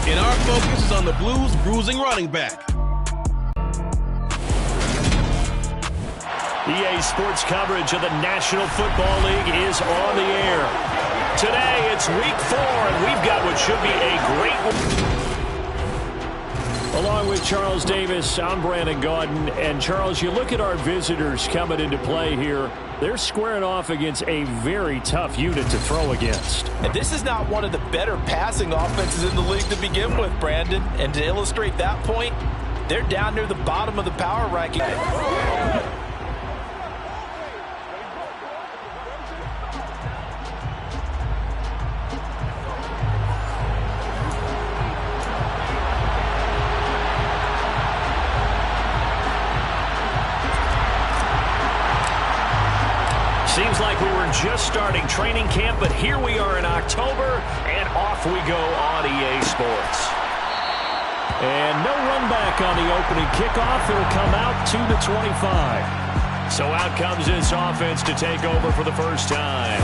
And our focus is on the Blues' bruising running back. EA Sports coverage of the National Football League is on the air. Today, it's Week 4, and we've got what should be a great one. Along with Charles Davis, I'm Brandon Gaudin. And, Charles, you look at our visitors coming into play here. They're squaring off against a very tough unit to throw against. And this is not one of the better passing offenses in the league to begin with, Brandon. And to illustrate that point, they're down near the bottom of the power ranking. Seems like we were just starting training camp, but here we are in October, and off we go on EA Sports. And no run back on the opening kickoff. It'll come out 2-25. So out comes this offense to take over for the first time.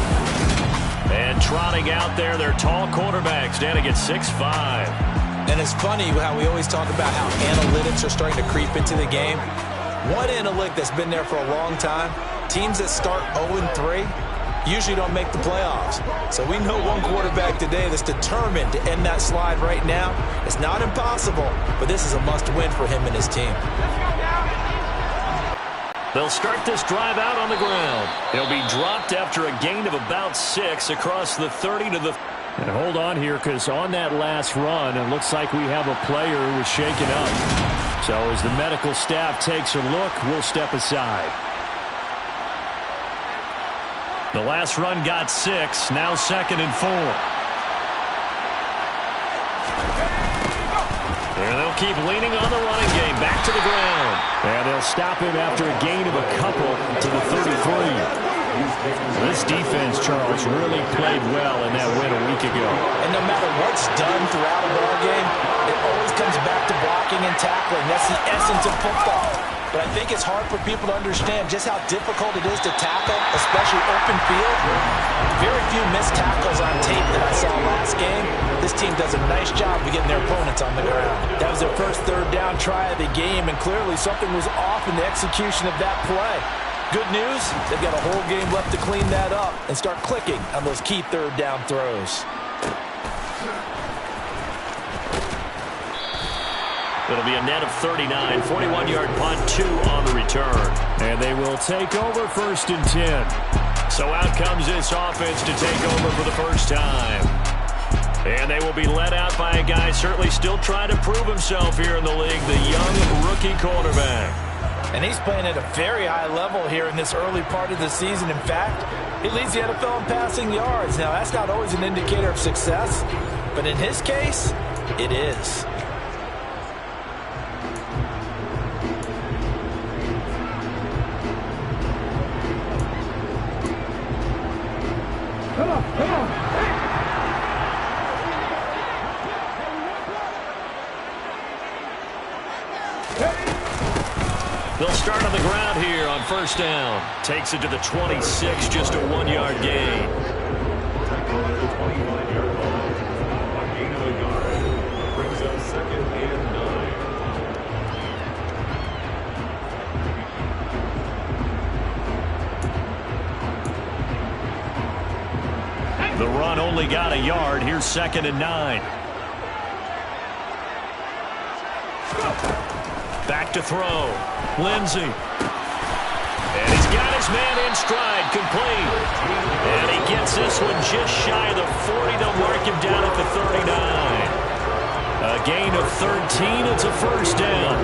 And trotting out there, their tall quarterbacks standing at 6'5". And it's funny how we always talk about how analytics are starting to creep into the game. One analytic that's been there for a long time, teams that start 0-3 usually don't make the playoffs. So we know one quarterback today that's determined to end that slide right now. It's not impossible, but this is a must-win for him and his team. They'll start this drive out on the ground. He'll be dropped after a gain of about 6 across the 30 to the... And hold on here, because on that last run, it looks like we have a player who was shaken up. So as the medical staff takes a look, we'll step aside. The last run got 6, now 2nd and 4. And they'll keep leaning on the running game, back to the ground. And they'll stop him after a gain of a couple to the 33. This defense, Charles, really played well in that win a week ago. And no matter what's done throughout a ball game, it always comes back to blocking and tackling. That's the essence of football. But I think it's hard for people to understand just how difficult it is to tackle, especially open field. Very few missed tackles on tape that I saw last game. This team does a nice job of getting their opponents on the ground. That was their first third down try of the game, and clearly something was off in the execution of that play. Good news, they've got a whole game left to clean that up and start clicking on those key third down throws. It'll be a net of 39, 41-yard punt, 2 on the return. And they will take over 1st and 10. So out comes this offense to take over for the first time. And they will be led out by a guy certainly still trying to prove himself here in the league, the young rookie quarterback. And he's playing at a very high level here in this early part of the season. In fact, he leads the NFL in passing yards. Now, that's not always an indicator of success, but in his case, it is. Come on. They'll start on the ground here on 1st down. Takes it to the 26, just a 1-yard gain. Brings up 2nd and 9. The run only got a yard. Here's 2nd and 9. Back to throw. Lindsey. And he's got his man in stride, complete. And he gets this one just shy of the 40. They'll mark him down at the 39. A gain of 13. It's a 1st down.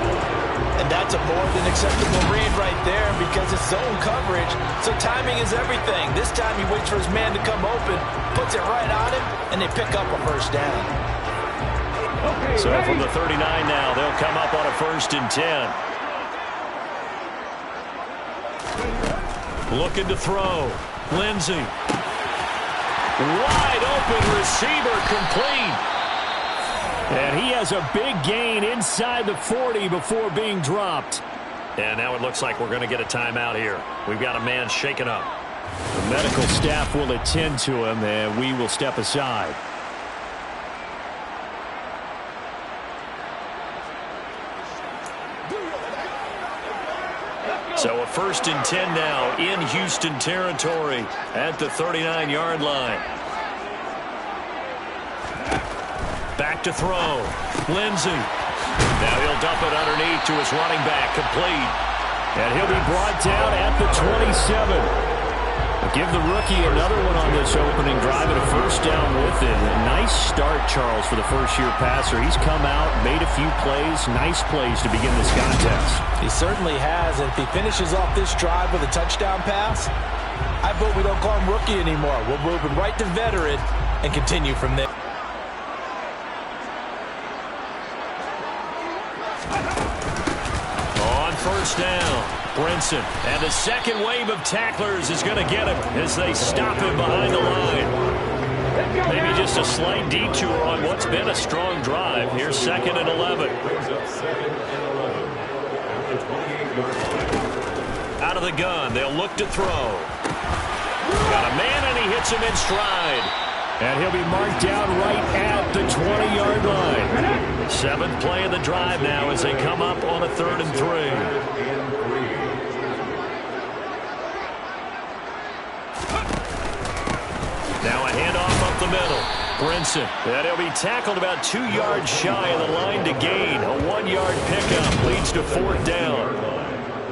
And that's a more than acceptable read right there because it's zone coverage, so timing is everything. This time he waits for his man to come open, puts it right on him, and they pick up a 1st down. So from the 39 now, they'll come up on a 1st and 10. Looking to throw. Lindsey. Wide open receiver, complete. And he has a big gain inside the 40 before being dropped. And now it looks like we're going to get a timeout here. We've got a man shaken up. The medical staff will attend to him, and we will step aside. So a 1st and 10 now in Houston territory at the 39-yard line. Back to throw. Lindsey. Now he'll dump it underneath to his running back, complete. And he'll be brought down at the 27. Give the rookie another one on this opening drive and a 1st down with it. A nice start, Charles, for the first-year passer. He's come out, made a few plays, nice plays to begin this contest. He certainly has, and if he finishes off this drive with a touchdown pass, I vote we don't call him rookie anymore. We'll move him right to veteran and continue from there. On 1st down. Brinson, and the second wave of tacklers is going to get him as they stop him behind the line. Maybe just a slight detour on what's been a strong drive. Here's 2nd and 11. Out of the gun, they'll look to throw. Got a man, and he hits him in stride. And he'll be marked down right at the 20-yard line. 7th play of the drive now as they come up on a 3rd and 3. Now a handoff up the middle. Brinson. And he'll be tackled about 2 yards shy of the line to gain. A 1-yard pickup leads to 4th down.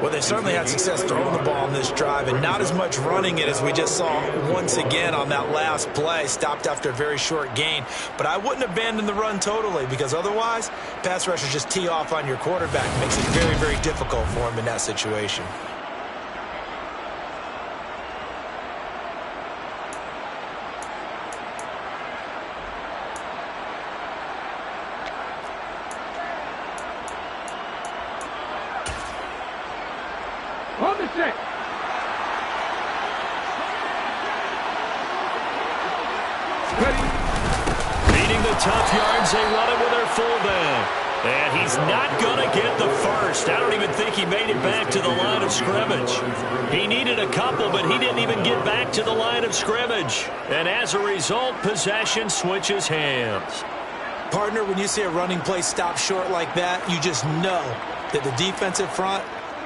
Well, they certainly had success throwing the ball in this drive and not as much running it as we just saw once again on that last play. Stopped after a very short gain. But I wouldn't abandon the run totally because otherwise, pass rushers just tee off on your quarterback. Makes it very, very difficult for him in that situation. Beating the tough yards, they run it with their fullback. And he's not going to get the first. I don't even think he made it back to the line of scrimmage. He needed a couple, but he didn't even get back to the line of scrimmage. And as a result, possession switches hands. Partner, when you see a running play stop short like that, you just know that the defensive front,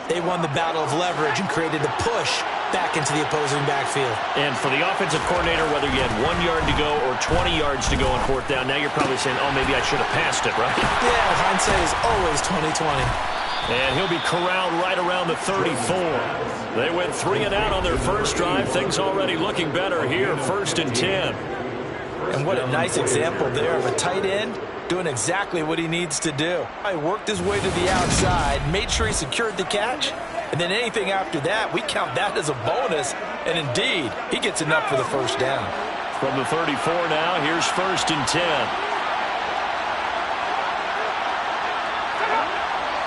they won the battle of leverage and created a push back into the opposing backfield. And for the offensive coordinator, whether you had 1 yard to go or 20 yards to go on 4th down, now you're probably saying, oh, maybe I should have passed it, right? Yeah, hindsight is always 20/20. And he'll be corralled right around the 34. They went 3 and out on their first drive. Things already looking better here, 1st and 10. And what a nice example there of a tight end doing exactly what he needs to do. He worked his way to the outside, made sure he secured the catch, and then anything after that, we count that as a bonus. And indeed, he gets enough for the 1st down. From the 34 now, here's 1st and 10.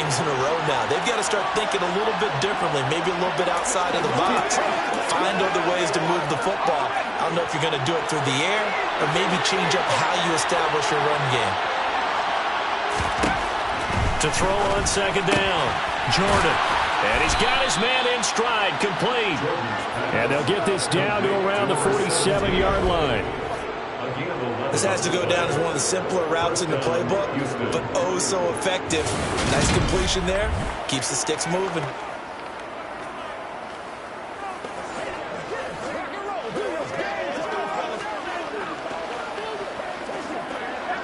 Games in a row now. They've got to start thinking a little bit differently, maybe a little bit outside of the box. Find other ways to move the football. I don't know if you're going to do it through the air or maybe change up how you establish your run game. To throw on 2nd down, Jordan. And he's got his man in stride, complete. And they'll get this down to around the 47-yard line. This has to go down as one of the simpler routes in the playbook, but oh so effective. Nice completion there. Keeps the sticks moving.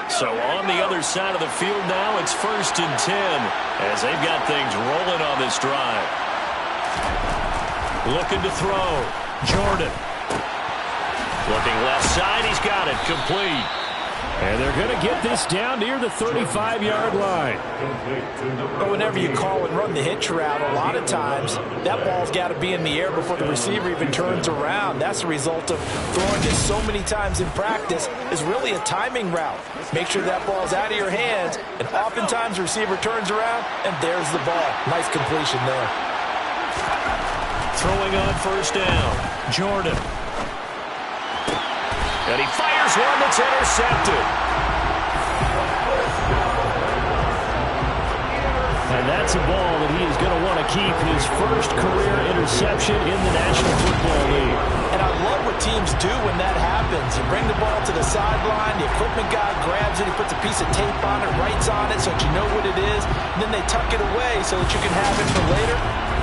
So on the other side of the field now, it's 1st and 10 as they've got things rolling on this drive. Looking to throw. Jordan. Looking left side. He's got it. Complete. And they're going to get this down near the 35-yard line. But whenever you call and run the hitch route, a lot of times that ball's got to be in the air before the receiver even turns around. That's the result of throwing it so many times in practice is really a timing route. Make sure that ball's out of your hands, and oftentimes the receiver turns around, and there's the ball. Nice completion there. Throwing on 1st down, Jordan. And he fires one that's intercepted. And that That's a ball that he is going to want to keep, his first career interception in the National Football League. And I love what teams do when that happens. You bring the ball to the sideline, the equipment guy grabs it, he puts a piece of tape on it, writes on it so that you know what it is, and then they tuck it away so that you can have it for later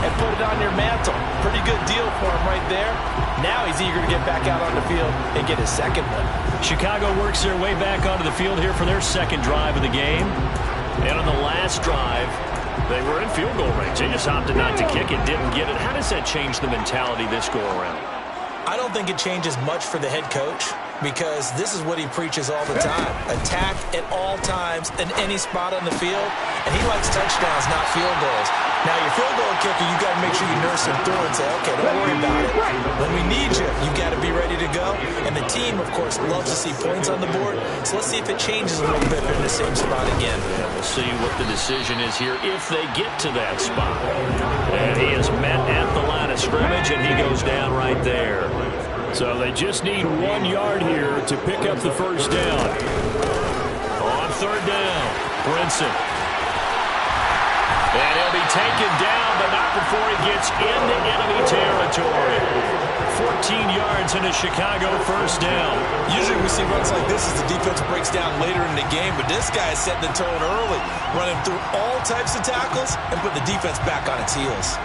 and put it on your mantle. Pretty good deal for him right there. Now he's eager to get back out on the field and get his second one. Chicago works their way back onto the field here for their second drive of the game. And on the last drive, they were in field goal range. They just opted not to kick it, didn't get it. How does that change the mentality this go-around? I don't think it changes much for the head coach because this is what he preaches all the time. Attack at all times in any spot on the field, and he likes touchdowns, not field goals. Now, your field goal kicker, you got to make sure you nurse him through and say, okay, don't worry about it. When we need you, you got to be ready to go. And the team, of course, loves to see points on the board, so let's see if it changes a little bit in the same spot again. Yeah, we'll see what the decision is here if they get to that spot. And he is met at the line of scrimmage, and he goes down right there. So they just need 1 yard here to pick up the first down. On third down, Brinson. And he'll be taken down, but not before he gets into enemy territory. 14 yards and a Chicago first down. Usually we see runs like this as the defense breaks down later in the game, but this guy is setting the tone early, running through all types of tackles and putting the defense back on its heels.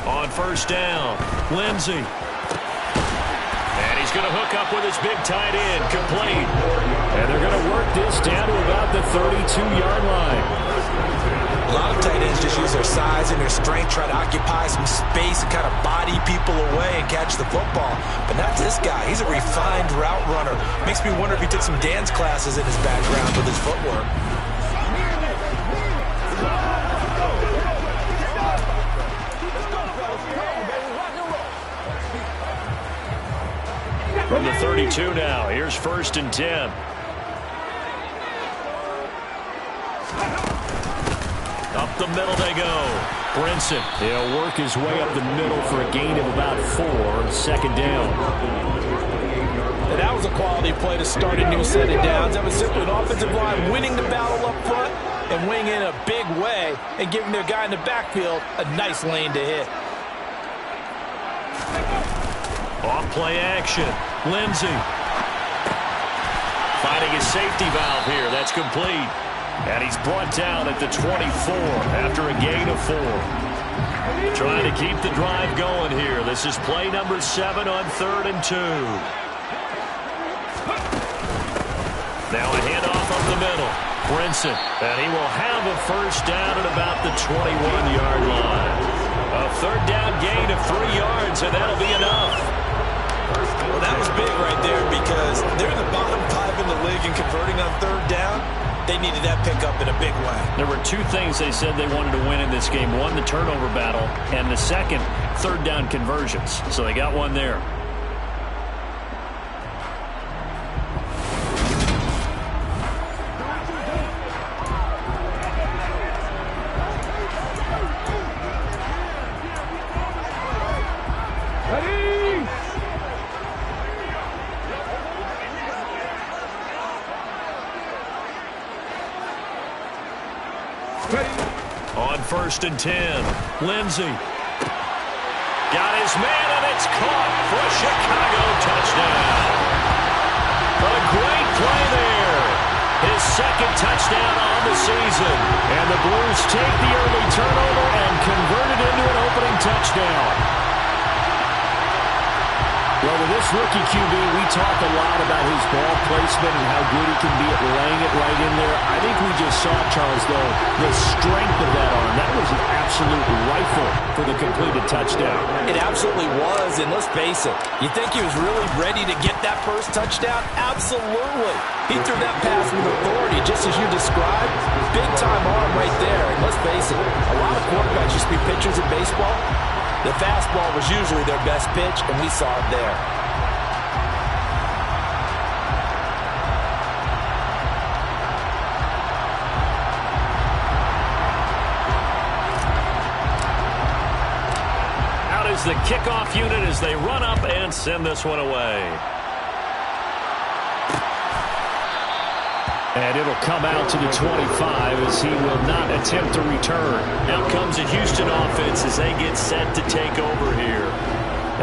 On first down, Lindsey. And he's going to hook up with his big tight end, complete. And they're going to work this down to about the 32-yard line. A lot of tight ends just use their size and their strength, try to occupy some space and kind of body people away and catch the football. But not this guy. He's a refined route runner. Makes me wonder if he took some dance classes in his background with his footwork. From the 32 now, here's first and 10. Up the middle they go. Brinson, he'll work his way up the middle for a gain of about 4, second down. And that was a quality play to start a new set of downs. That was simply an offensive line winning the battle up front and winning in a big way and giving their guy in the backfield a nice lane to hit. Off play action. Lindsey. Finding his safety valve here. That's complete. And he's brought down at the 24 after a gain of 4. Trying to keep the drive going here. This is play number 7 on 3rd and 2. Now a handoff up the middle. Brinson. And he will have a first down at about the 21-yard line. A third down gain of 3 yards, and that'll be enough. Well, that was big right there because they're in the bottom 5 in the league and converting on third down. They needed that pickup in a big way. There were 2 things they said they wanted to win in this game. One, the turnover battle, and the second, third down conversions. So they got one there. On first and 10, Lindsey. Got his man, and it's caught for a Chicago touchdown. A great play there. His second touchdown on the season. And the Blues take the early turnover and convert it into an opening touchdown. Well, with this rookie QB, we talk a lot about his ball placement and how good he can be at laying it right in there. I think we just saw, Charles, though, the strength of that arm. That was an absolute rifle for the completed touchdown. It absolutely was, and let's face it, you think he was really ready to get that first touchdown? Absolutely. He threw that pass with authority, just as you described. Big-time arm right there, and let's face it, a lot of quarterbacks used to be pitchers in baseball. The fastball was usually their best pitch, and we saw it there. is the kickoff unit as they run up and send this one away. And it'll come out to the 25 as he will not attempt to return. Now comes the Houston offense as they get set to take over here.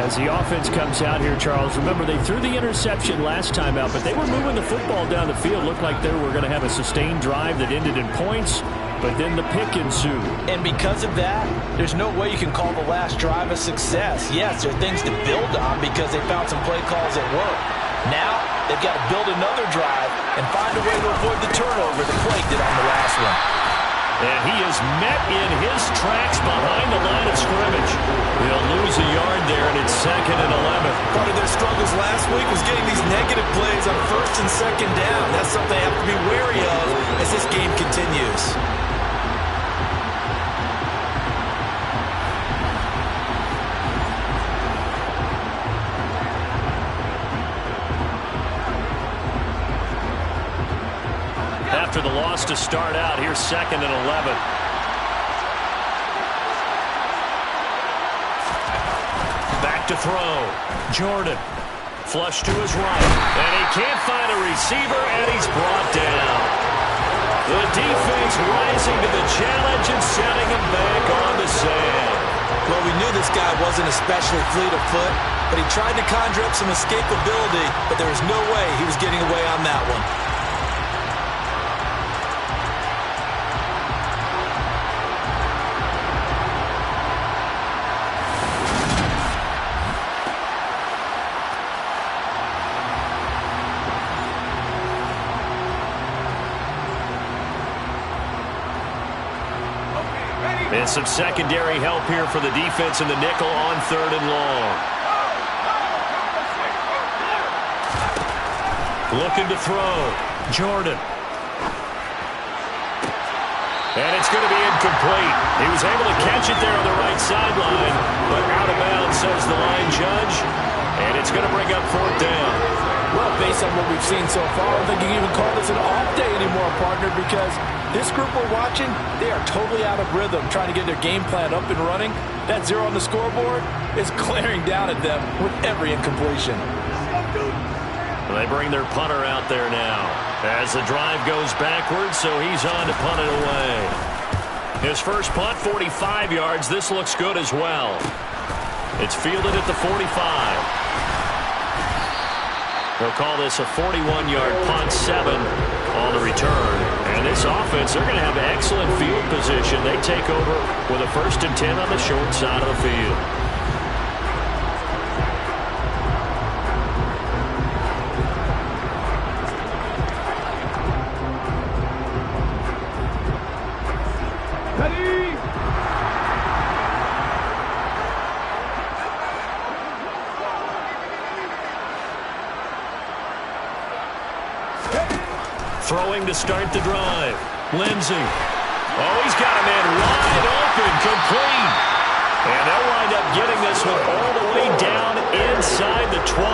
As the offense comes out here, Charles, remember they threw the interception last time out, but they were moving the football down the field. Looked like they were going to have a sustained drive that ended in points, but then the pick ensued. And because of that, there's no way you can call the last drive a success. Yes, there are things to build on because they found some play calls that work. Now, they've got to build another drive and find a way to avoid the turnover the Plague did on the last one. And he is met in his tracks behind the line of scrimmage. He'll lose a yard there, and it's 2nd and 11. Part of their struggles last week was getting these negative plays on 1st and 2nd down. That's something they have to be wary of as this game continues. After the loss to start out, here's 2nd and 11. Back to throw. Jordan. Flush to his right. And he can't find a receiver, and he's brought down. The defense rising to the challenge and setting him back on the sand. Well, we knew this guy wasn't especially fleet of foot, but he tried to conjure up some escapability, but there was no way he was getting away on that one. And some secondary help here for the defense in the nickel on 3rd and long. Looking to throw. Jordan. And it's going to be incomplete. He was able to catch it there on the right sideline, but out of bounds, says the line judge. And it's going to bring up 4th down. Well, based on what we've seen so far, I don't think you can even call this an off day anymore, partner, because this group we're watching, they are totally out of rhythm, trying to get their game plan up and running. That 0 on the scoreboard is glaring down at them with every incompletion. They bring their punter out there now as the drive goes backwards, so he's on to punt it away. His first punt, 45 yards. This looks good as well. It's fielded at the 45. They'll call this a 41-yard punt, 7 on the return. And this offense, they're going to have excellent field position. They take over with a 1st and 10 on the short side of the field. Throwing to start the drive. Lindsey. Oh, he's got a man wide open, complete. And they'll wind up getting this one all the way down inside the 20.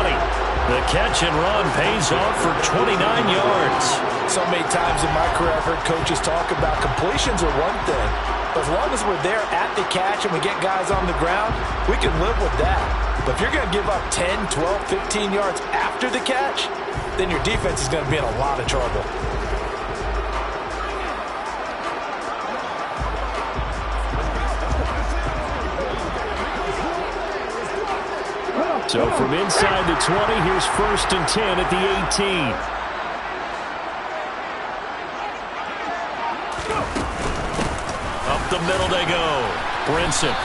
The catch and run pays off for 29 yards. So many times in my career, I've heard coaches talk about completions are one thing. But as long as we're there at the catch and we get guys on the ground, we can live with that. But if you're going to give up 10, 12, 15 yards after the catch, then your defense is going to be in a lot of trouble. So from inside the 20, here's 1st and 10 at the 18. Up the middle they go. Brinson.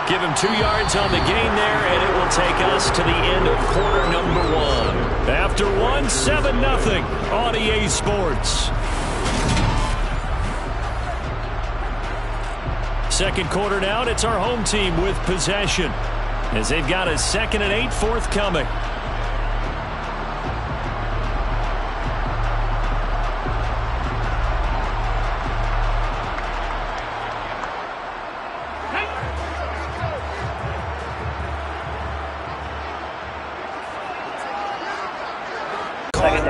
Give him 2 yards on the gain there, and it will take us to the end of quarter number 1. After 1, 7-0 on EA Sports. Second quarter now, and it's our home team with possession, as they've got a 2nd and 8 forthcoming.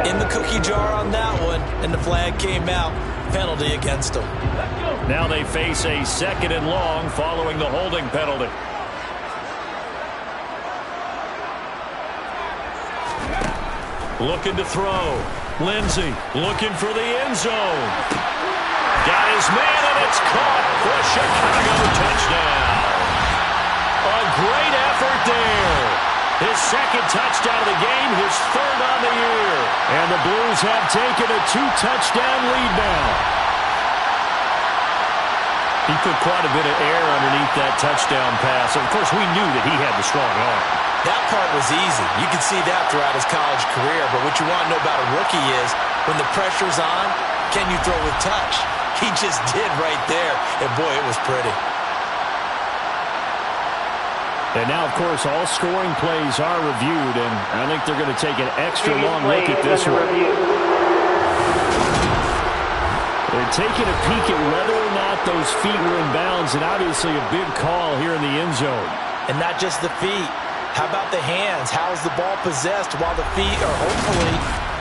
In the cookie jar on that one, and the flag came out. Penalty against them. Now they face a 2nd and long following the holding penalty. looking to throw. Lindsey looking for the end zone. Got his man, and it's caught for a Chicago touchdown. A great effort there. His second touchdown of the game, his third on the year. And the Blues have taken a 2-touchdown lead now. He put quite a bit of air underneath that touchdown pass. Of course, we knew that he had the strong arm. That part was easy. You could see that throughout his college career. But what you want to know about a rookie is when the pressure's on, can you throw with touch? He just did right there. And, boy, it was pretty. And now, of course, all scoring plays are reviewed, and I think they're going to take an extra long look at this one. They're taking a peek at whether or not those feet were in bounds, and obviously a big call here in the end zone. And not just the feet. How about the hands? How is the ball possessed while the feet are hopefully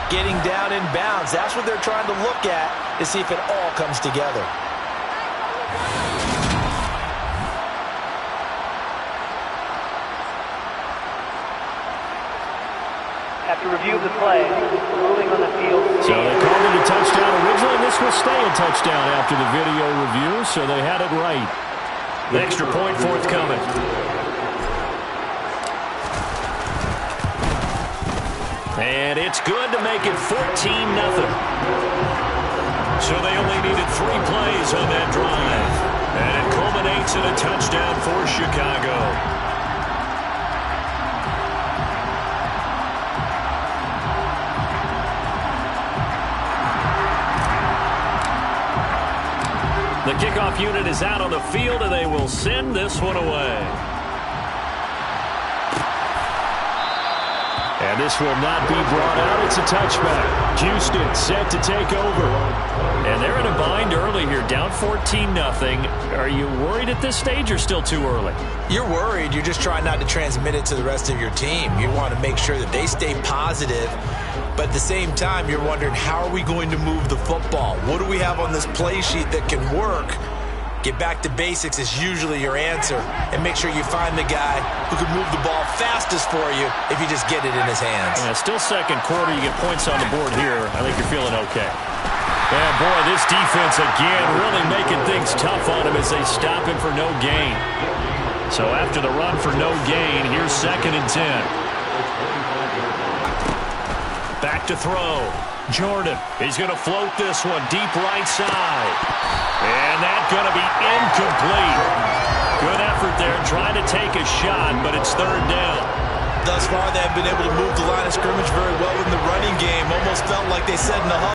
getting down in bounds? That's what they're trying to look at to see if it all comes together. After review of the play, ruling on the field. So they called it a touchdown originally. This will stay a touchdown after the video review, so they had it right. The extra point forthcoming. And it's good to make it 14-0. So they only needed 3 plays on that drive. And it culminates in a touchdown for Chicago. The kickoff unit is out on the field, and they will send this one away. And this will not be brought out. It's a touchback. Houston set to take over. And they're in a bind early here, down 14-0. Are you worried at this stage or still too early? You're worried. You're just trying not to transmit it to the rest of your team. You want to make sure that they stay positive. But at the same time, you're wondering, how are we going to move the football? What do we have on this play sheet that can work? Get back to basics is usually your answer. And make sure you find the guy who can move the ball fastest for you if you just get it in his hands. Yeah, still second quarter. You get points on the board here. I think you're feeling okay. And, boy, this defense again really making things tough on him as they stop him for no gain. So after the run for no gain, here's 2nd and 10. Back to throw. Jordan. He's going to float this one deep right side. And that's going to be incomplete. Good effort there trying to take a shot, but it's 3rd down. Thus far, they have been able to move the line of scrimmage very well in the running game. Almost felt like they said in the huddle.